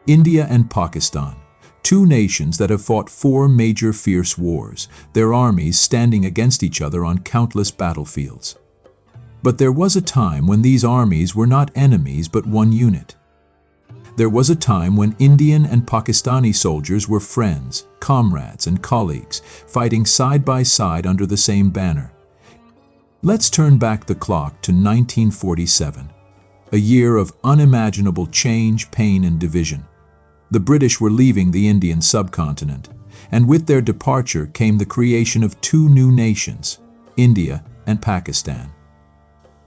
India and Pakistan, two nations that have fought four major fierce wars, their armies standing against each other on countless battlefields. But there was a time when these armies were not enemies but one unit. There was a time when Indian and Pakistani soldiers were friends, comrades, and colleagues, fighting side by side under the same banner. Let's turn back the clock to 1947, a year of unimaginable change, pain, and division. The British were leaving the Indian subcontinent, and with their departure came the creation of two new nations, India and Pakistan.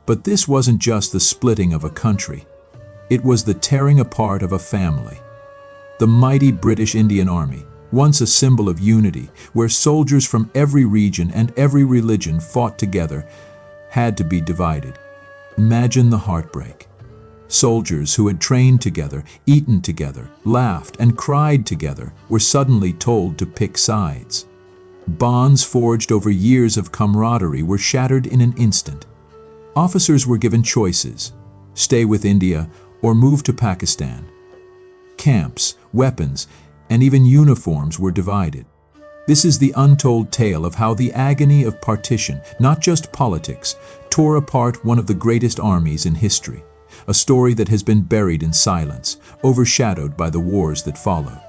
But this wasn't just the splitting of a country. It was the tearing apart of a family. The mighty British Indian Army, once a symbol of unity, where soldiers from every region and every religion fought together, had to be divided. Imagine the heartbreak. Soldiers who had trained together, eaten together, laughed and cried together were suddenly told to pick sides. Bonds forged over years of camaraderie were shattered in an instant. Officers were given choices: stay with India or move to Pakistan. Camps, weapons, and even uniforms were divided. This is the untold tale of how the agony of partition, not just politics, tore apart one of the greatest armies in history. A story that has been buried in silence, overshadowed by the wars that followed.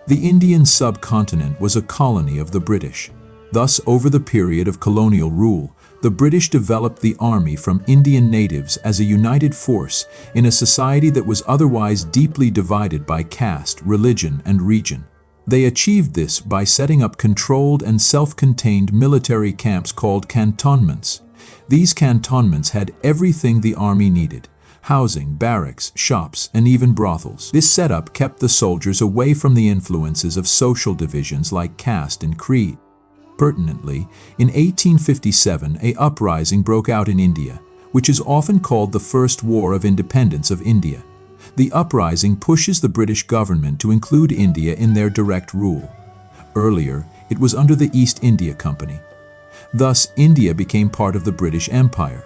The Indian subcontinent was a colony of the British. Thus, over the period of colonial rule, the British developed the army from Indian natives as a united force in a society that was otherwise deeply divided by caste, religion, and region. They achieved this by setting up controlled and self-contained military camps called cantonments. These cantonments had everything the army needed: housing, barracks, shops, and even brothels. This setup kept the soldiers away from the influences of social divisions like caste and creed. Pertinently, in 1857, an uprising broke out in India, which is often called the First War of Independence of India. The uprising pushes the British government to include India in their direct rule. Earlier, it was under the East India Company. Thus, India became part of the British Empire.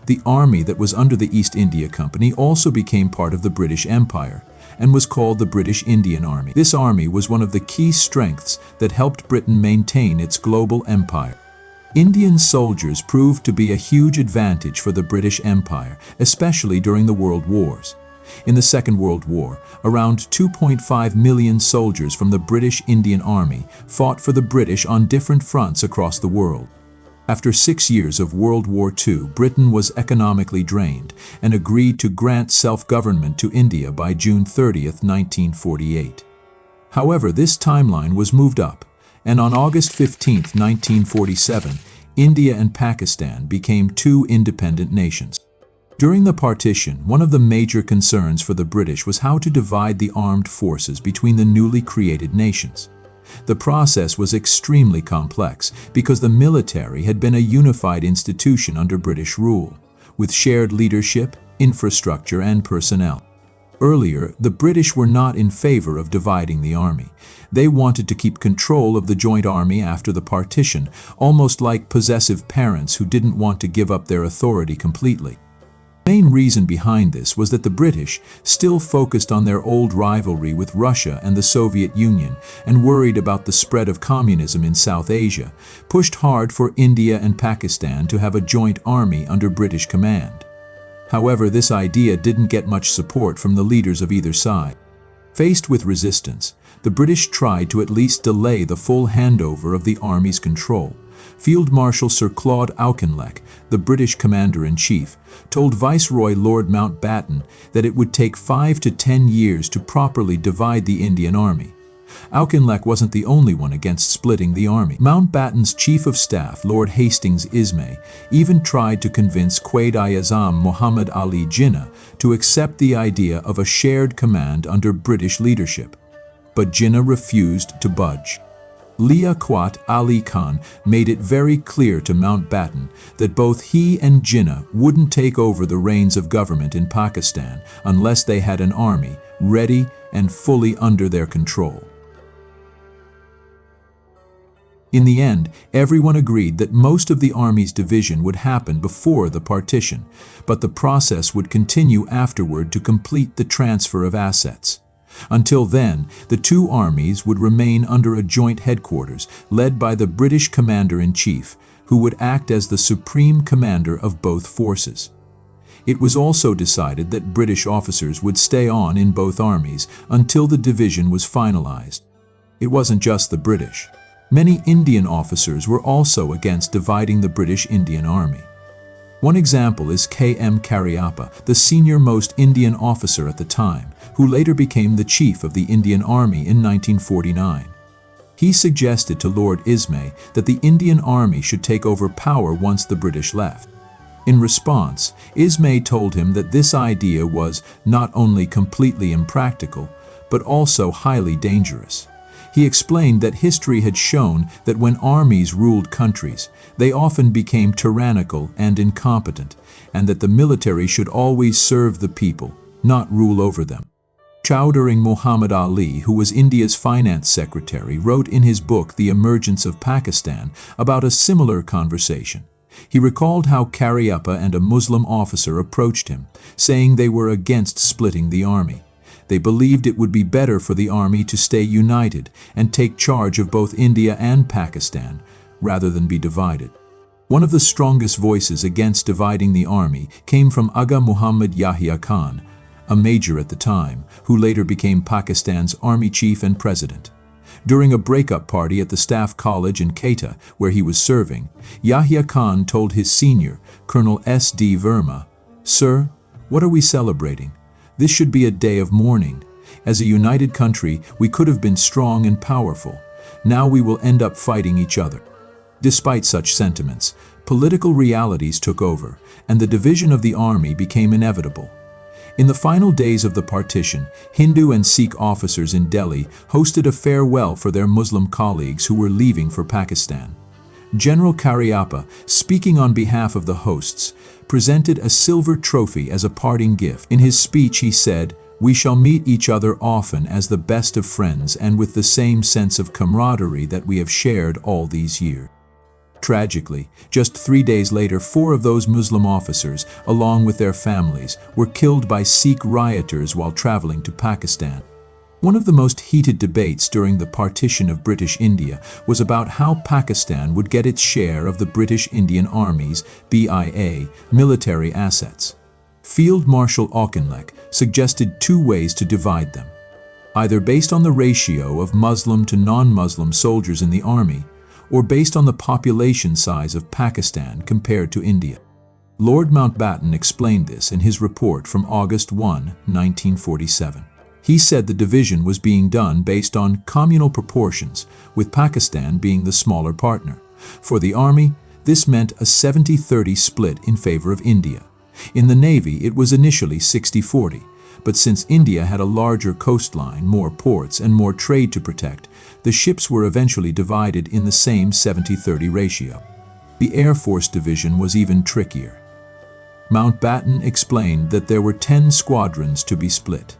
The army that was under the East India Company also became part of the British Empire and was called the British Indian Army. This army was one of the key strengths that helped Britain maintain its global empire. Indian soldiers proved to be a huge advantage for the British Empire, especially during the World Wars. In the Second World War, around 2.5 million soldiers from the British Indian Army fought for the British on different fronts across the world. After 6 years of World War II, Britain was economically drained and agreed to grant self-government to India by June 30, 1948. However, this timeline was moved up, and on August 15, 1947, India and Pakistan became two independent nations. During the partition, one of the major concerns for the British was how to divide the armed forces between the newly created nations. The process was extremely complex because the military had been a unified institution under British rule, with shared leadership, infrastructure, and personnel. Earlier, the British were not in favor of dividing the army. They wanted to keep control of the joint army after the partition, almost like possessive parents who didn't want to give up their authority completely. The main reason behind this was that the British, still focused on their old rivalry with Russia and the Soviet Union and worried about the spread of communism in South Asia, pushed hard for India and Pakistan to have a joint army under British command. However, this idea didn't get much support from the leaders of either side. Faced with resistance, the British tried to at least delay the full handover of the army's control. Field Marshal Sir Claude Auchinleck, the British commander-in-chief, told Viceroy Lord Mountbatten that it would take 5 to 10 years to properly divide the Indian Army. Auchinleck wasn't the only one against splitting the army. Mountbatten's Chief of Staff, Lord Hastings Ismay, even tried to convince Quaid-i-Azam Muhammad Ali Jinnah to accept the idea of a shared command under British leadership. But Jinnah refused to budge. Liaquat Ali Khan made it very clear to Mountbatten that both he and Jinnah wouldn't take over the reins of government in Pakistan unless they had an army ready and fully under their control. In the end, everyone agreed that most of the army's division would happen before the partition, but the process would continue afterward to complete the transfer of assets. Until then, the two armies would remain under a joint headquarters led by the British Commander-in-Chief, who would act as the supreme commander of both forces. It was also decided that British officers would stay on in both armies until the division was finalized. It wasn't just the British. Many Indian officers were also against dividing the British Indian Army. One example is K.M. Cariappa, the senior-most Indian officer at the time, who later became the chief of the Indian Army in 1949. He suggested to Lord Ismay that the Indian Army should take over power once the British left. In response, Ismay told him that this idea was not only completely impractical, but also highly dangerous. He explained that history had shown that when armies ruled countries, they often became tyrannical and incompetent, and that the military should always serve the people, not rule over them. Chowdhury Muhammad Ali, who was India's finance secretary, wrote in his book The Emergence of Pakistan about a similar conversation. He recalled how Cariappa and a Muslim officer approached him, saying they were against splitting the army. They believed it would be better for the army to stay united and take charge of both India and Pakistan, rather than be divided. One of the strongest voices against dividing the army came from Aga Muhammad Yahya Khan, a major at the time, who later became Pakistan's army chief and president. During a breakup party at the Staff College in Quetta, where he was serving, Yahya Khan told his senior, Colonel S.D. Verma, "Sir, what are we celebrating? This should be a day of mourning. As a united country, we could have been strong and powerful. Now we will end up fighting each other." Despite such sentiments, political realities took over, and the division of the army became inevitable. In the final days of the partition, Hindu and Sikh officers in Delhi hosted a farewell for their Muslim colleagues who were leaving for Pakistan. General Cariappa, speaking on behalf of the hosts, presented a silver trophy as a parting gift. In his speech he said, "We shall meet each other often as the best of friends and with the same sense of camaraderie that we have shared all these years." Tragically, just 3 days later, 4 of those Muslim officers, along with their families, were killed by Sikh rioters while traveling to Pakistan. One of the most heated debates during the partition of British India was about how Pakistan would get its share of the British Indian Army's BIA military assets. Field Marshal Auchinleck suggested 2 ways to divide them, either based on the ratio of Muslim to non-Muslim soldiers in the army, or based on the population size of Pakistan compared to India. Lord Mountbatten explained this in his report from August 1, 1947. He said the division was being done based on communal proportions, with Pakistan being the smaller partner. For the army, this meant a 70-30 split in favor of India. In the Navy, it was initially 60-40, but since India had a larger coastline, more ports, and more trade to protect, the ships were eventually divided in the same 70-30 ratio. The Air Force division was even trickier. Mountbatten explained that there were 10 squadrons to be split,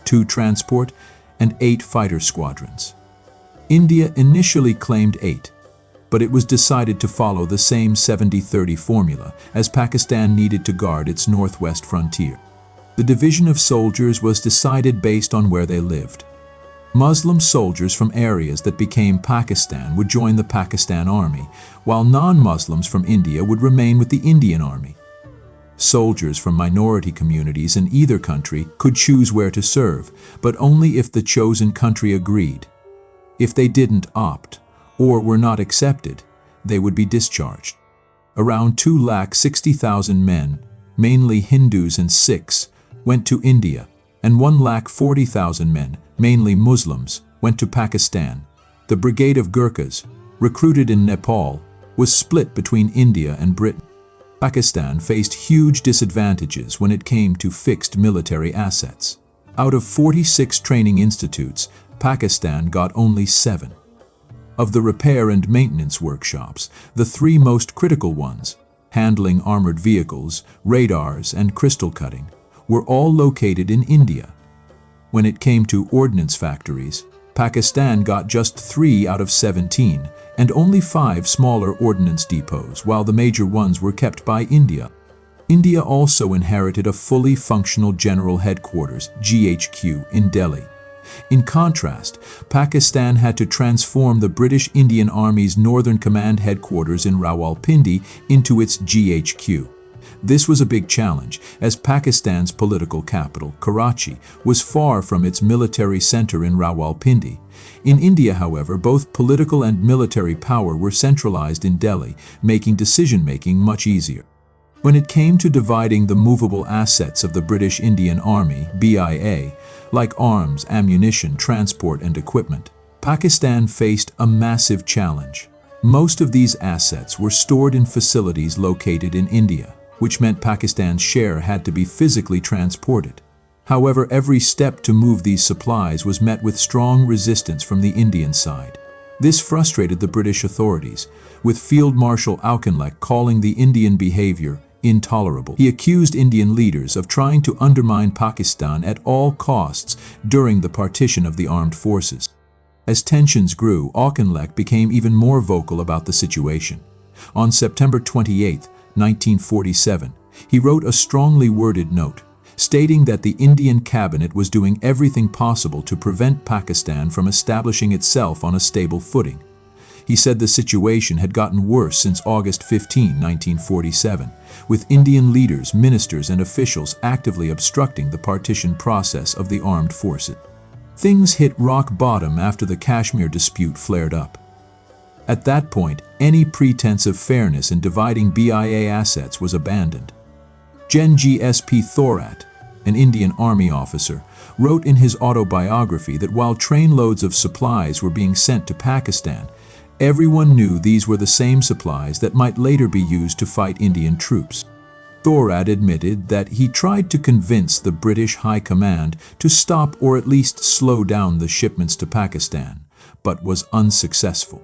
2 transport and 8 fighter squadrons. India initially claimed 8, but it was decided to follow the same 70-30 formula as Pakistan needed to guard its northwest frontier. The division of soldiers was decided based on where they lived. Muslim soldiers from areas that became Pakistan would join the Pakistan Army, while non-Muslims from India would remain with the Indian Army. Soldiers from minority communities in either country could choose where to serve, but only if the chosen country agreed. If they didn't opt, or were not accepted, they would be discharged. Around 260,000 men, mainly Hindus and Sikhs, went to India, and 140,000 men, mainly Muslims, went to Pakistan. The Brigade of Gurkhas, recruited in Nepal, was split between India and Britain. Pakistan faced huge disadvantages when it came to fixed military assets. Out of 46 training institutes, Pakistan got only 7. Of the repair and maintenance workshops, the 3 most critical ones, handling armored vehicles, radars, and crystal cutting, were all located in India. When it came to ordnance factories, Pakistan got just 3 out of 17, and only 5 smaller ordnance depots, while the major ones were kept by India. India also inherited a fully functional General Headquarters, GHQ, in Delhi. In contrast, Pakistan had to transform the British Indian Army's Northern Command headquarters in Rawalpindi into its GHQ. This was a big challenge, as Pakistan's political capital, Karachi, was far from its military center in Rawalpindi. In India, however, both political and military power were centralized in Delhi, making decision-making much easier. When it came to dividing the movable assets of the British Indian Army, BIA, like arms, ammunition, transport, and equipment, Pakistan faced a massive challenge. Most of these assets were stored in facilities located in India, which meant Pakistan's share had to be physically transported. However, every step to move these supplies was met with strong resistance from the Indian side. This frustrated the British authorities, with Field Marshal Auchinleck calling the Indian behavior intolerable. He accused Indian leaders of trying to undermine Pakistan at all costs during the partition of the armed forces. As tensions grew, Auchinleck became even more vocal about the situation. On September 28, 1947, he wrote a strongly worded note, stating that the Indian cabinet was doing everything possible to prevent Pakistan from establishing itself on a stable footing. He said the situation had gotten worse since August 15, 1947, with Indian leaders, ministers, and officials actively obstructing the partition process of the armed forces. Things hit rock bottom after the Kashmir dispute flared up. At that point, any pretense of fairness in dividing BIA assets was abandoned. Gen. G.S.P. Thorat, an Indian Army officer, wrote in his autobiography that while trainloads of supplies were being sent to Pakistan, everyone knew these were the same supplies that might later be used to fight Indian troops. Thorat admitted that he tried to convince the British High Command to stop or at least slow down the shipments to Pakistan, but was unsuccessful.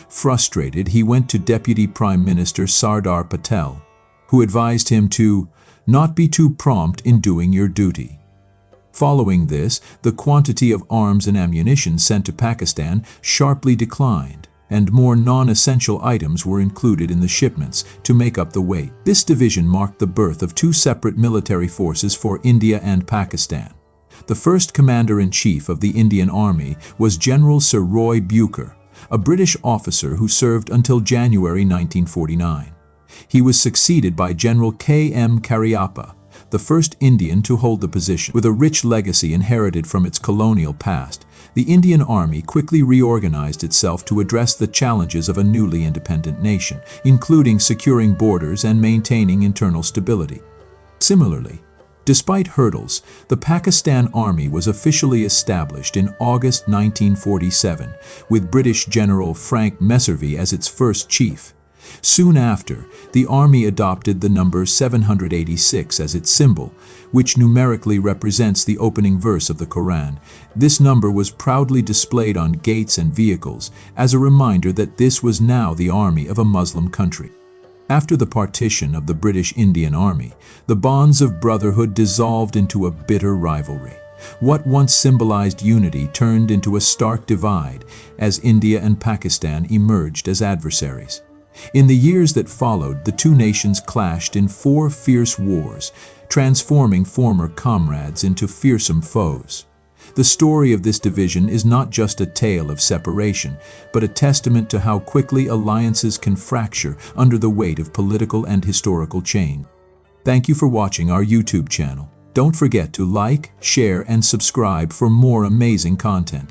Frustrated, he went to Deputy Prime Minister Sardar Patel, who advised him to not be too prompt in doing your duty. Following this, the quantity of arms and ammunition sent to Pakistan sharply declined, and more non-essential items were included in the shipments to make up the weight. This division marked the birth of two separate military forces for India and Pakistan. The first commander-in-chief of the Indian Army was General Sir Roy Bucher, a British officer who served until January 1949. He was succeeded by General K.M. Cariappa, the first Indian to hold the position. With a rich legacy inherited from its colonial past, the Indian Army quickly reorganized itself to address the challenges of a newly independent nation, including securing borders and maintaining internal stability. Similarly, despite hurdles, the Pakistan Army was officially established in August 1947, with British General Frank Messervy as its first chief. Soon after, the Army adopted the number 786 as its symbol, which numerically represents the opening verse of the Quran. This number was proudly displayed on gates and vehicles as a reminder that this was now the army of a Muslim country. After the partition of the British Indian Army, the bonds of brotherhood dissolved into a bitter rivalry. What once symbolized unity turned into a stark divide as India and Pakistan emerged as adversaries. In the years that followed, the two nations clashed in 4 fierce wars, transforming former comrades into fearsome foes. The story of this division is not just a tale of separation, but a testament to how quickly alliances can fracture under the weight of political and historical change. Thank you for watching our YouTube channel. Don't forget to like, share, and subscribe for more amazing content.